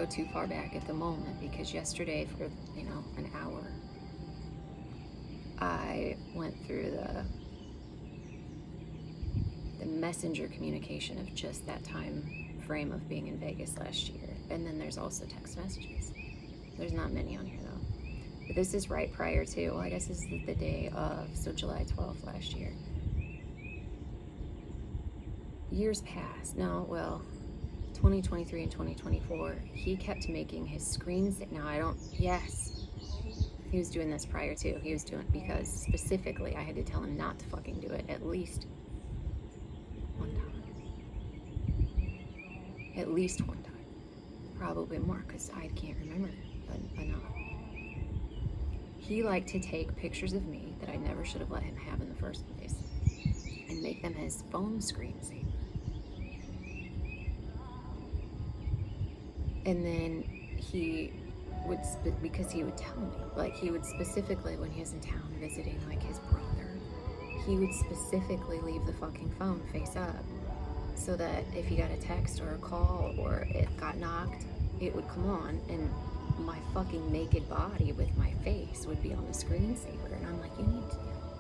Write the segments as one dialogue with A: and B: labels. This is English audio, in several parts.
A: go too far back at the moment, because yesterday for, an hour, I went through the messenger communication of just that time frame of being in Vegas last year. And then there's also text messages. There's not many on here though. But this is right prior to, I guess this is the day of, so July 12th last year. Years passed. No, well, 2023 and 2024, he kept making his screens. Now yes, he was doing this prior to. He was doing, because specifically I had to tell him not to fucking do it at least one time. At least one time. Probably more, because I can't remember enough. He liked to take pictures of me that I never should have let him have in the first place and make them his phone screensaver. And then he would, because he would tell me, like he would specifically, when he was in town visiting like his brother, he would specifically leave the fucking phone face up so that if he got a text or a call or it got knocked, it would come on and my fucking naked body with my face would be on the screensaver. And I'm like, you need to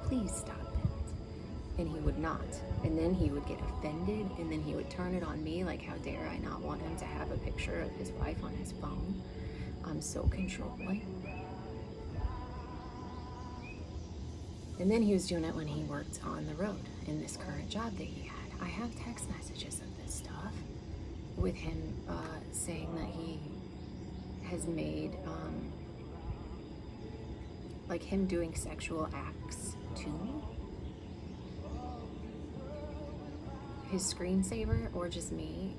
A: please stop that. And he would not. And then he would get offended, and then he would turn it on me, like, how dare I not want him to have a picture of his wife on his phone? I'm so controlling. And then he was doing it when he worked on the road in this current job that he had. I have text messages of this stuff with him saying that he has made, like him doing sexual acts to me. His screensaver, or just me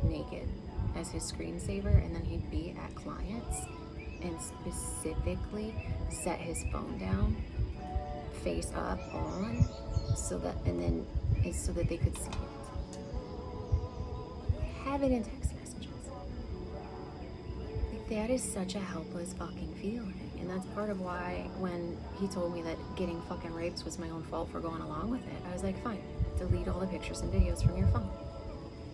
A: naked as his screensaver, and then he'd be at clients and specifically set his phone down face up on so that, and then it's so that they could see it. Have it in text messages. Like, that is such a helpless fucking feeling. And that's part of why when he told me that getting fucking raped was my own fault for going along with it, I was like, fine, delete all the pictures and videos from your phone.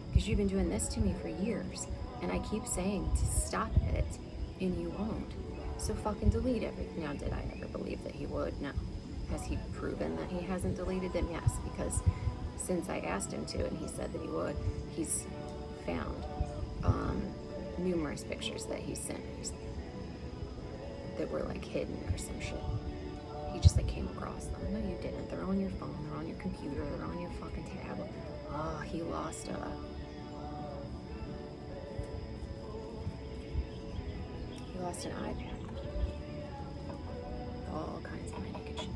A: Because you've been doing this to me for years, and I keep saying to stop it, and you won't. So fucking delete everything. Now, did I ever believe that he would? No. Has he proven that he hasn't deleted them? Yes, because since I asked him to and he said that he would, he's found numerous pictures that he sent me that were like hidden or some shit. He just like came across them. No, you didn't. They're on your phone, they're on your computer, they're on your fucking tab. Oh, he lost an iPad. All kinds of my naked shit.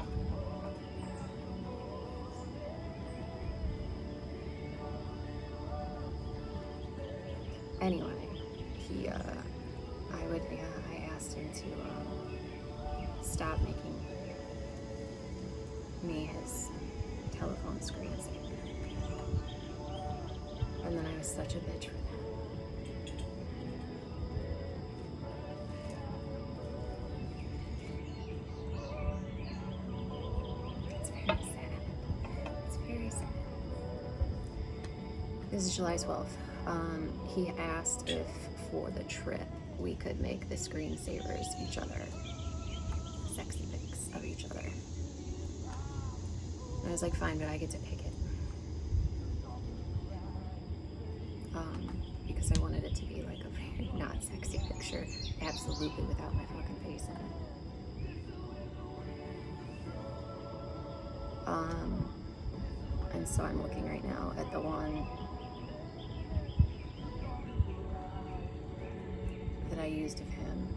A: Anyway, I asked him to stop making me his telephone screensaver. And then I was such a bitch for that. It's very sad. It's very sad. This is July 12th. He asked if for the trip we could make the screensavers each other. Sexy pics of each other. And I was like, fine, but I get to pick it. Because I wanted it to be like a very not sexy picture, absolutely without my fucking face in it. And so I'm looking right now at the one that I used of him,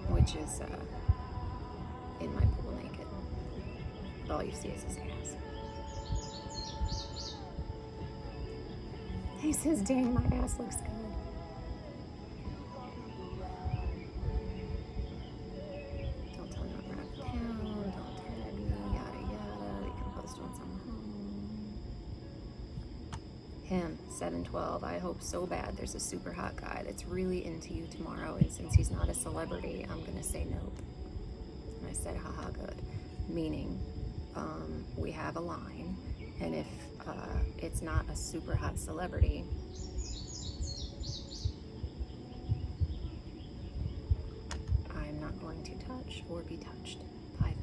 A: which is in my pool naked. But all you see is his ass. He says, dang, my ass looks good. Don't tell anyone we're out of town, don't tag me, yada yada. We can post once I'm home. Him, 712. I hope so bad there's a super hot guy that's really into you tomorrow, and since he's not a celebrity, I'm gonna say nope. And I said, haha, good. Meaning, we have a line, and if it's not a super hot celebrity, to touch or be touched by them.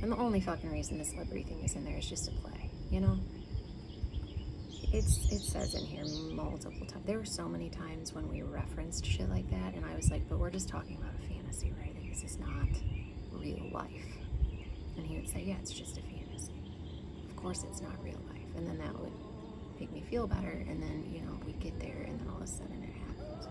A: And the only fucking reason the celebrity thing is in there is just to play, you know? It says in here multiple times. There were so many times when we referenced shit like that, and I was like, but we're just talking about a fantasy, right? Like, this is not real life. And he would say, yeah, it's just a fantasy. Of course it's not real life. And then that would make me feel better, and then, you know, we'd get there, and then all of a sudden it happened.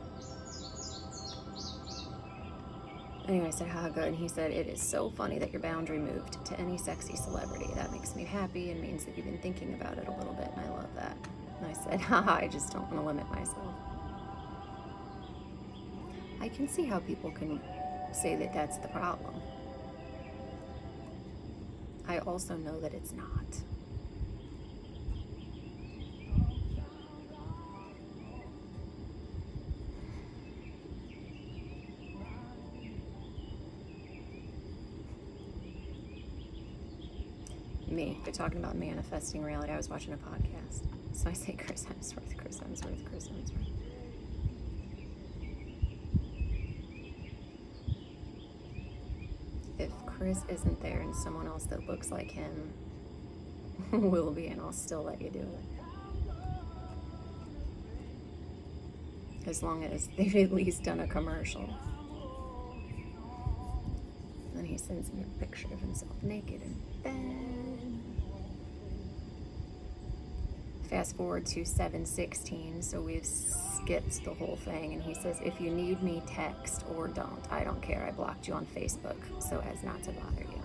A: Anyway, I said, how good? And he said, it is so funny that your boundary moved to any sexy celebrity. That makes me happy and means that you've been thinking about it a little bit, and I love that. And I said, haha, I just don't want to limit myself. I can see how people can say that that's the problem. I also know that it's not. Me, they're talking about manifesting reality. I was watching a podcast. So I say Chris Hemsworth, Chris Hemsworth, Chris Hemsworth. If Chris isn't there and someone else that looks like him will be, and I'll still let you do it. As long as they've at least done a commercial. And then he sends me a picture of himself naked in bed. Fast forward to 7:16, so we've skipped the whole thing, and he says, if you need me, text or don't. I don't care. I blocked you on Facebook so as not to bother you.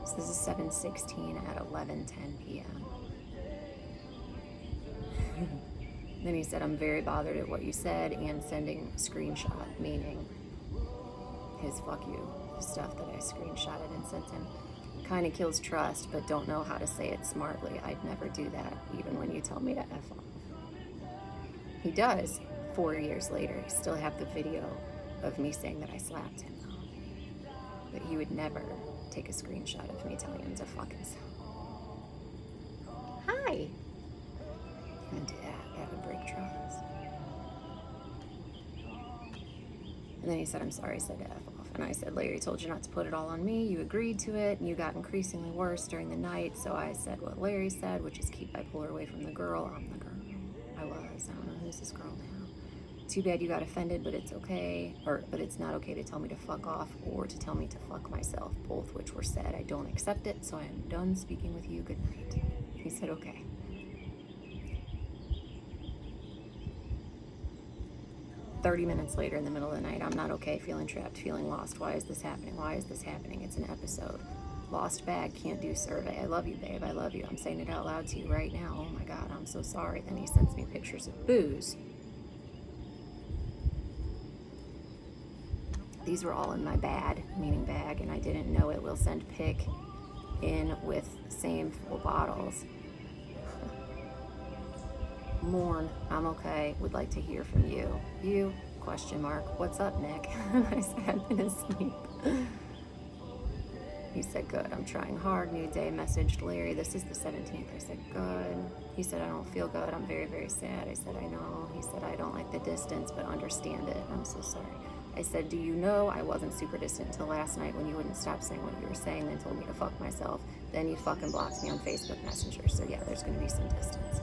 A: So this is 7:16 at 11:10 p.m. Then he said, I'm very bothered at what you said, and sending screenshot, meaning his fuck you stuff that I screenshotted and sent him. Kind of kills trust, but don't know how to say it smartly. I'd never do that, even when you tell me to F off. He does, 4 years later, still have the video of me saying that I slapped him, though. But he would never take a screenshot of me telling him to fuck himself. Hi! And do that would break trust. And then he said, I'm sorry, I said to F off. And I said, Larry told you not to put it all on me. You agreed to it, and you got increasingly worse during the night. So I said what Larry said, which is keep bipolar away from the girl. I'm the girl. I don't know who's this girl now. Too bad you got offended, but it's okay. But it's not okay to tell me to fuck off or to tell me to fuck myself, both which were said. I don't accept it, so I am done speaking with you. Good night. He said, okay. "30 minutes later in the middle of the night, I'm not okay, feeling trapped, feeling lost. Why is this happening? Why is this happening? It's an episode. Lost bag, can't do survey. I love you, babe. I love you. I'm saying it out loud to you right now. Oh my God, I'm so sorry." Then he sends me pictures of booze. These were all in my bad, meaning bag, and I didn't know it. Will send pic in with same full bottles. Mourn, I'm okay, would like to hear from you. You? Question mark. What's up, Nick? I said, I've been asleep. He said, good, I'm trying hard. New day, messaged Larry. This is the 17th. I said, good. He said, I don't feel good. I'm very, very sad. I said, I know. He said, I don't like the distance, but understand it. I'm so sorry. I said, do you know I wasn't super distant until last night when you wouldn't stop saying what you were saying, then told me to fuck myself. Then you fucking blocked me on Facebook Messenger. So yeah, there's going to be some distance.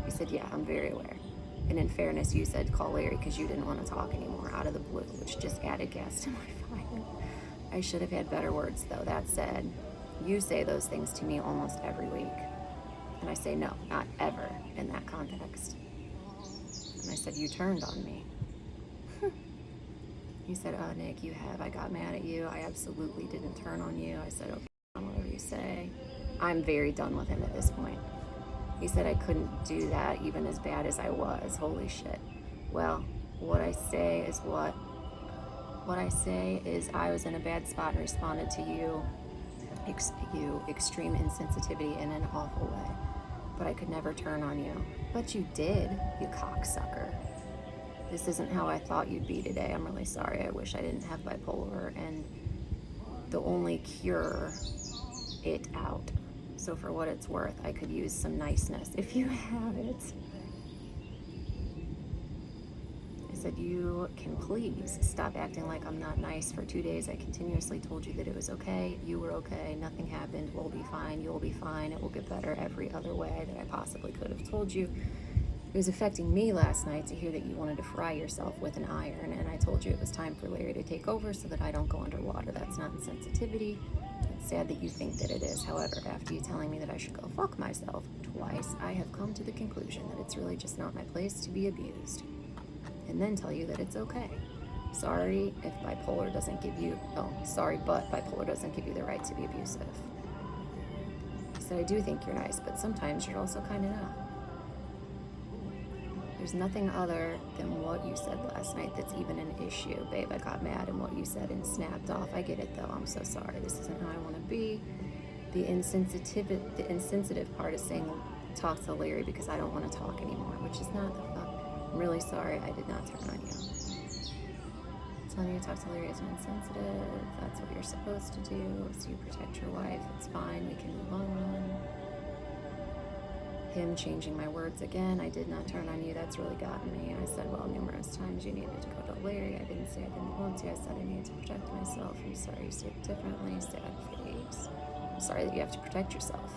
A: He said, yeah, I'm very aware. And in fairness, you said call Larry because you didn't want to talk anymore out of the blue, which just added gas to my fire. I should have had better words, though. That said, you say those things to me almost every week. And I say, no, not ever in that context. And I said, you turned on me. He said, Nick, you have. I got mad at you. I absolutely didn't turn on you. I said, okay, whatever you say. I'm very done with him at this point. He said I couldn't do that even as bad as I was. Holy shit. Well, what I say is I was in a bad spot and responded to you extreme insensitivity in an awful way. But I could never turn on you. But you did, you cocksucker. This isn't how I thought you'd be today. I'm really sorry. I wish I didn't have bipolar, and the only cure it out. So for what it's worth, I could use some niceness if you have it. I said, you can please stop acting like I'm not nice. For 2 days, I continuously told you that it was okay. You were okay. Nothing happened. We'll be fine. You'll be fine. It will get better every other way that I possibly could have told you. It was affecting me last night to hear that you wanted to fry yourself with an iron, and I told you it was time for Larry to take over so that I don't go underwater. That's not insensitivity. It's sad that you think that it is. However, after you telling me that I should go fuck myself twice, I have come to the conclusion that it's really just not my place to be abused. And then tell you that it's okay. Sorry if bipolar doesn't give you, sorry, but bipolar doesn't give you the right to be abusive. I said, I do think you're nice, but sometimes you're also kind of not. There's nothing other than what you said last night that's even an issue. Babe, I got mad and what you said and snapped off. I get it though, I'm so sorry. This isn't how I want to be. The insensitive part is saying, talk to Larry because I don't want to talk anymore, which is not the fuck. I'm really sorry I did not turn on you. Telling you to talk to Larry isn't insensitive. That's what you're supposed to do. So you protect your wife. It's fine. We can move on. Him changing my words again. I did not turn on you. That's really gotten me. I said, well, numerous times you needed to go to Larry. I didn't say I didn't want to. I said I needed to protect myself. I'm sorry you said it differently. Sad face. I'm sorry that you have to protect yourself.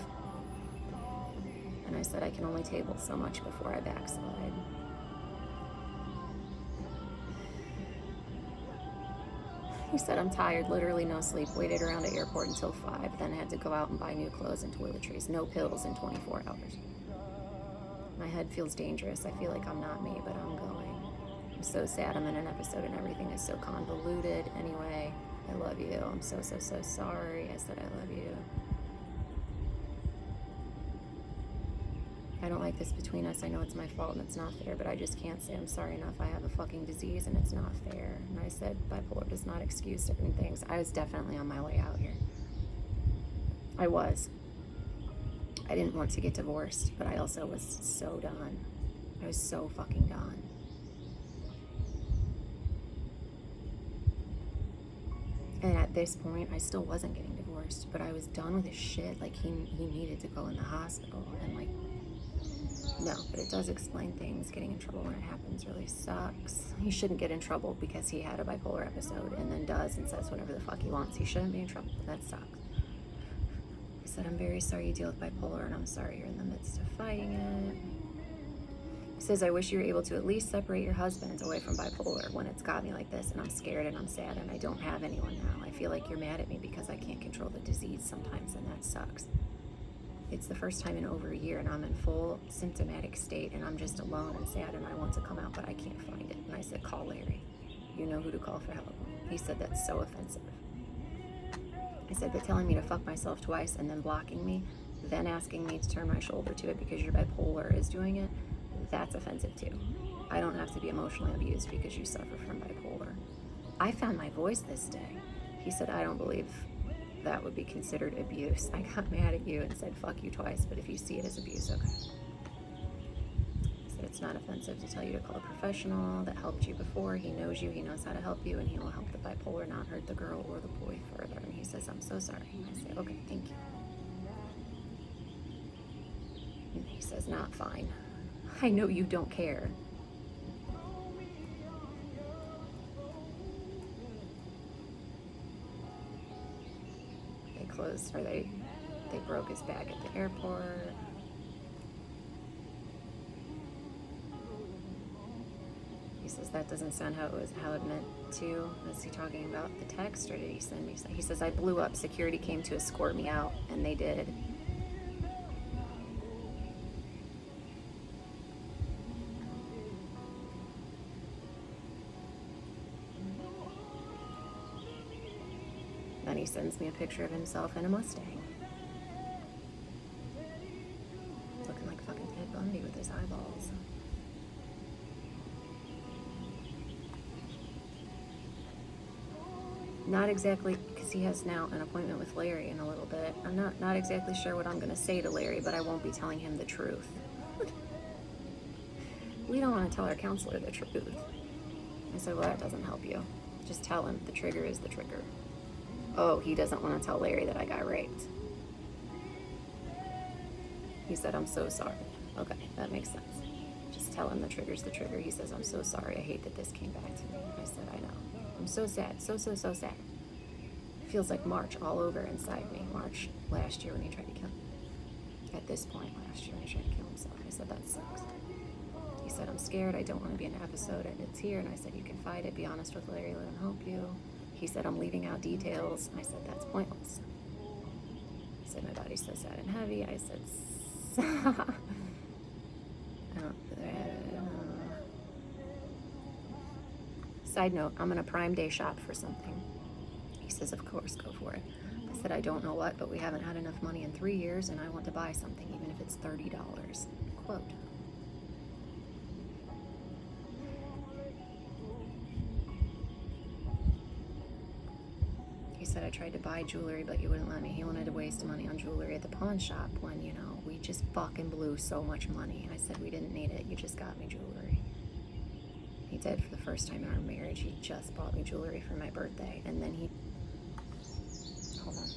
A: And I said I can only table so much before I backslide. He said, I'm tired, literally no sleep. Waited around the airport until 5, then had to go out and buy new clothes and toiletries. No pills in 24 hours. My head feels dangerous. I feel like I'm not me, but I'm going. I'm so sad I'm in an episode and everything is so convoluted. Anyway, I love you. I'm so sorry. I said I love you. I don't like this between us. I know it's my fault and it's not fair, but I just can't say I'm sorry enough. I have a fucking disease and it's not fair. And I said bipolar does not excuse certain things. I was definitely on my way out here. I was. I didn't want to get divorced, but I also was so done. I was so fucking done. And at this point, I still wasn't getting divorced, but I was done with his shit. Like, he needed to go in the hospital, and like, no, but it does explain things. Getting in trouble when it happens really sucks. He shouldn't get in trouble because he had a bipolar episode and then does and says whatever the fuck he wants. He shouldn't be in trouble. That sucks. He said, I'm very sorry you deal with bipolar and I'm sorry you're in the midst of fighting it. He says, I wish you were able to at least separate your husband away from bipolar when it's got me like this, and I'm scared and I'm sad and I don't have anyone now. I feel like you're mad at me because I can't control the disease sometimes, and that sucks. It's the first time in over a year and I'm in full symptomatic state and I'm just alone and sad and I want to come out but I can't find it. And I said, call Larry. You know who to call for help. He said, that's so offensive. I said, but telling me to fuck myself twice and then blocking me, then asking me to turn my shoulder to it because your bipolar is doing it, that's offensive too. I don't have to be emotionally abused because you suffer from bipolar. I found my voice this day. He said, I don't believe that would be considered abuse. I got mad at you and said fuck you twice, but if you see it as abuse, okay. I said it's not offensive to tell you to call a professional that helped you before. He knows you, he knows how to help you, and he will help the bipolar not hurt the girl or the boy further. And he says, I'm so sorry. I say, okay, thank you. And he says, not fine. I know you don't care. Closed, or they broke his bag at the airport. He says that doesn't sound how it meant to. Is he talking about the text, or did he send me something? He says I blew up. Security came to escort me out, and they did. Then he sends me a picture of himself in a Mustang. Looking like fucking Ted Bundy with his eyeballs. Not exactly, because he has now an appointment with Larry in a little bit. I'm not exactly sure what I'm going to say to Larry, but I won't be telling him the truth. We don't want to tell our counselor the truth. I said, well, that doesn't help you. Just tell him the trigger is the trigger. Oh, he doesn't want to tell Larry that I got raped. He said, I'm so sorry. Okay, that makes sense. Just tell him the trigger's the trigger. He says, I'm so sorry. I hate that this came back to me. I said, I know. I'm so sad. So sad. It feels like March all over inside me. March last year when he tried to kill me. At this point last year when he tried to kill himself. I said, that sucks. He said, I'm scared. I don't want to be in an episode. And it's here. And I said, you can fight it. Be honest with Larry. Let him help you. He said, I'm leaving out details. I said, that's pointless. He said, my body's so sad and heavy. I said, Side note, I'm gonna Prime Day shop for something. He says, of course, go for it. I said, I don't know what, but we haven't had enough money in 3 years, and I want to buy something, even if it's $30. Quote. He said, I tried to buy jewelry, but you wouldn't let me. He wanted to waste money on jewelry at the pawn shop when, you know, we just fucking blew so much money. I said, we didn't need it. You just got me jewelry. He did for the first time in our marriage. He just bought me jewelry for my birthday. And then he... Hold on.